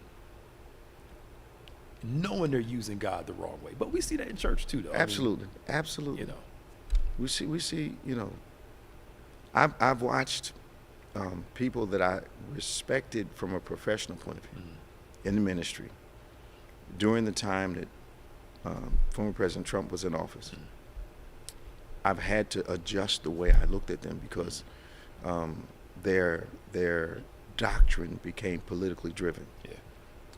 knowing they're using God the wrong way. But we see that in church too, though. I mean, Absolutely. Absolutely. you know. We see. I've watched people that I respected from a professional point of view in the ministry during the time that former President Trump was in office. I've had to adjust the way I looked at them because their doctrine became politically driven. Yeah.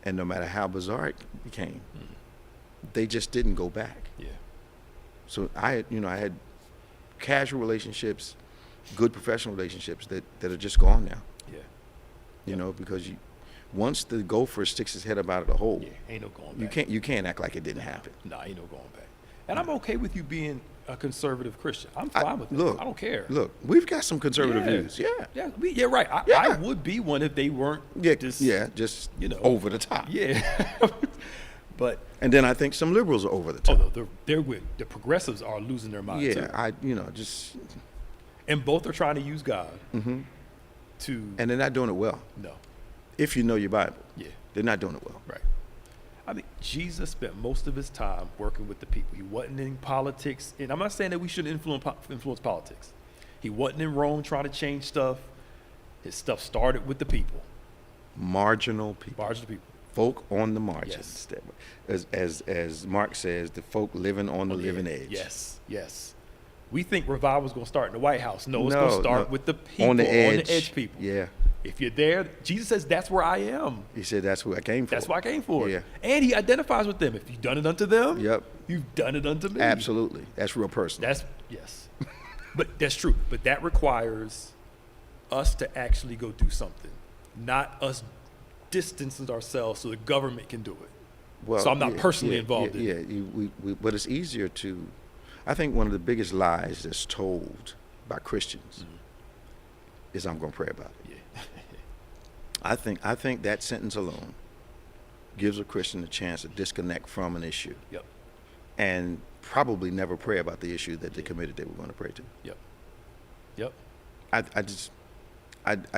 And no matter how bizarre it became, they just didn't go back. Yeah. So I had casual relationships, good professional relationships that are just gone now. Yeah. Because once the gopher sticks his head up out of the hole, Yeah. Ain't no going back. you can't act like it didn't happen. No, ain't no going back. And I'm okay with you being a conservative Christian. I'm fine with that. Look, I don't care. Look, we've got some conservative views. Yeah. Yeah, right. I Yeah. would be one if they weren't Yeah, just, just over the top. Yeah. But And then I think some liberals are over the top. the progressives are losing their mind too. just And both are trying to use God to and they're not doing it well. no. If you know your Bible, Yeah. they're not doing it well. Right. I mean, Jesus spent most of his time working with the people. He wasn't in politics, and I'm not saying that we shouldn't influence politics. He wasn't in Rome trying to change stuff. His stuff started with the people, Marginal people, marginal people. folk on the margins. Yes. As Mark says, the folk living on the living edge. Yes. We think revival is going to start in the White House. No, it's No, going to start no. with the people, On the edge. people. Yeah. If you're there, Jesus says, that's where I am. He said that's who I came for. That's what I came for. Yeah. And he identifies with them. If you've done it unto them, Yep. you've done it unto me. Absolutely. That's real personal. Yes. But that's true. But that requires us to actually go do something, not us distancing ourselves so the government can do it. Well, So I'm not personally involved in it. But it's easier to. I think one of the biggest lies that's told by Christians is, "I'm going to pray about it." Yeah. I think that sentence alone gives a Christian a chance to disconnect from an issue Yep. and probably never pray about the issue that they committed they were going to pray to. Yep. Yep. I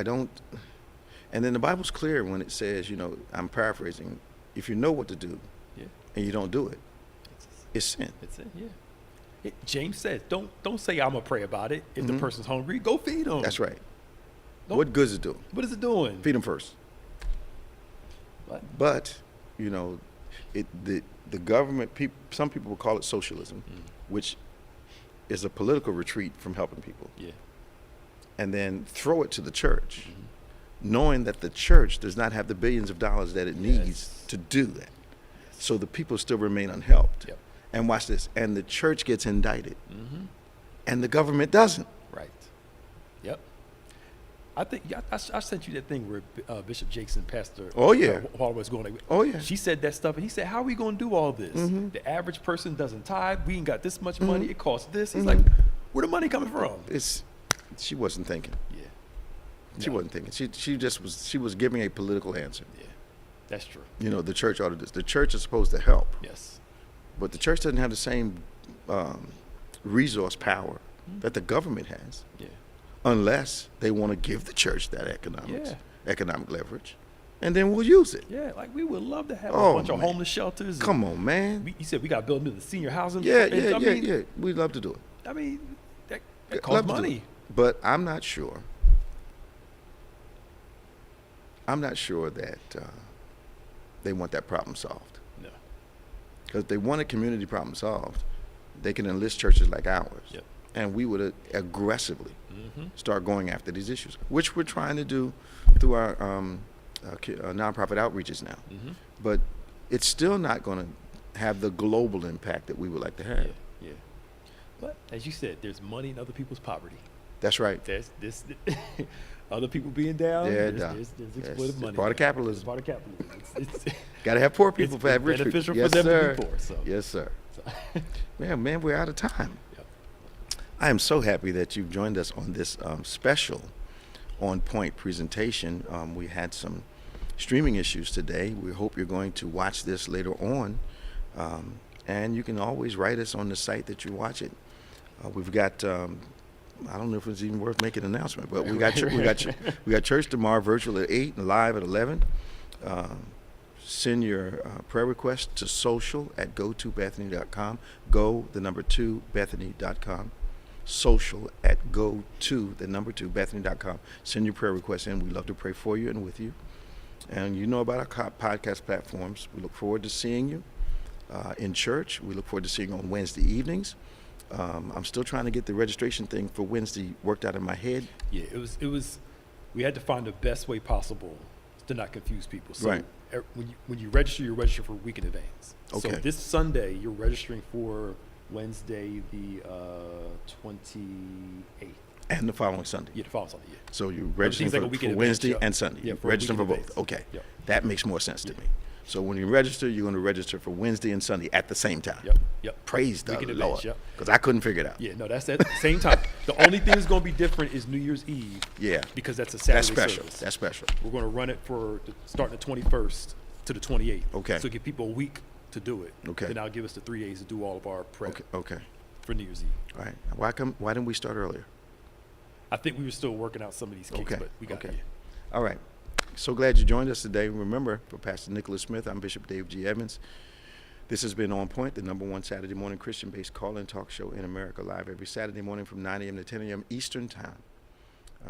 don't. And then the Bible's clear when it says, I'm paraphrasing, if you know what to do Yeah. and you don't do it, it's sin. That's it. Yeah. James says, don't say I'm gonna pray about it. If the Mhm. person's hungry, go feed them. That's right. Don't- What good is it doing? What is it doing? Feed them first. What? But, the government, some people will call it socialism, which is a political retreat from helping people. Yeah. And then throw it to the church, knowing that the church does not have the billions of dollars that it needs Yes. to do that. So the people still remain unhelped. Yep. And watch this, and the church gets indicted, Mm-hmm. and the government doesn't. Right. Yep. I think I sent you that thing where Bishop Jackson, Pastor Hall was going. Like, Oh, yeah. She said that stuff, and he said, "How are we going to do all this? Mhm. The average person doesn't tithe. We ain't got this much Mm-hmm. money. It costs this." He's like, "Where the money coming from?" She wasn't thinking. Yeah. She No. wasn't thinking. She was giving a political answer. Yeah. That's true. The church ought to do this. The church is supposed to help, Yes. but the church doesn't have the same resource power that the government has, Yeah. unless they want to give the church that Yeah. economic leverage, and then we'll use it. Yeah. Like we would love to have a Oh, bunch of man. homeless shelters. Come on, man. You said we got to build into the senior housing. Yeah, and I mean, yeah. We'd love to do it. I mean, that Love costs to do money. it. But I'm not sure that they want that problem solved. No. Because if they want a community problem solved, they can enlist churches like ours. Yep. And we would aggressively Mm-hmm. start going after these issues, which we're trying to do through our nonprofit outreaches now. Mm-hmm. But it's still not going to have the global impact that we would like to have. Yeah. Yeah. But as you said, there's money in other people's poverty. That's right. There's this other people being down. Yeah, there's exploited it's money. part of capitalism. It's part of capitalism. It's Got to have poor people it's for have rich people. beneficial Yes, for them sir. to be poor. So. Yes, sir. So. Man, we're out of time. Yep. I am so happy that you've joined us on this special OnPointe presentation. We had some streaming issues today. We hope you're going to watch this later on. And you can always write us on the site that you watch it. We've got, I don't know if it's even worth making an announcement, but we got church tomorrow, virtual at 8 and live at 11. Send your prayer request to social@go2bethany.com. Go, the number 2, Bethany.com. social@go2bethany.com. Send your prayer requests in. We'd love to pray for you and with you. And you know about our podcast platforms. We look forward to seeing you in church. We look forward to seeing you on Wednesday evenings. I'm still trying to get the registration thing for Wednesday worked out in my head. Yeah, it was. We had to find the best way possible to not confuse people. So Right. When you register, you register for a week in advance. Okay. So this Sunday, you're registering for Wednesday, the 28th. And the following Sunday. Yeah, the following Sunday. Yeah. So you're registering like a for week in Wednesday advance, yeah. and Sunday. Yeah, You're for a week registering in for both. advance. Okay. Yeah. That makes more sense to Yeah. me. So when you register, you're going to register for Wednesday and Sunday at the same time. Yep. Praise the Week in Lord. advance, yep. Because I couldn't figure it out. Yeah, no, that's at the same time. The only thing that's going to be different is New Year's Eve. Yeah. Because that's a Saturday That's special. service. That's special. We're going to run it starting the 21st to the 28th. Okay. So give people a week to do it. Okay. Then I'll give us the 3 days to do all of our prep Okay. for New Year's Eve. All right. Why didn't we start earlier? I think we were still working out some of these kinks, Okay. but we got Okay. it. All right. So glad you joined us today. Remember, for Pastor Nicholas Smith, I'm Bishop Dave G. Evans. This has been OnPointe, the #1 Saturday morning Christian-based call-in talk show in America, live every Saturday morning from 9 a.m. to 10 a.m. Eastern Time.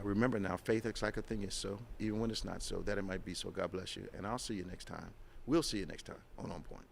Remember now, faith acts like a thing is so, even when it's not so, that it might be so. God bless you, and I'll see you next time. We'll see you next time on OnPointe.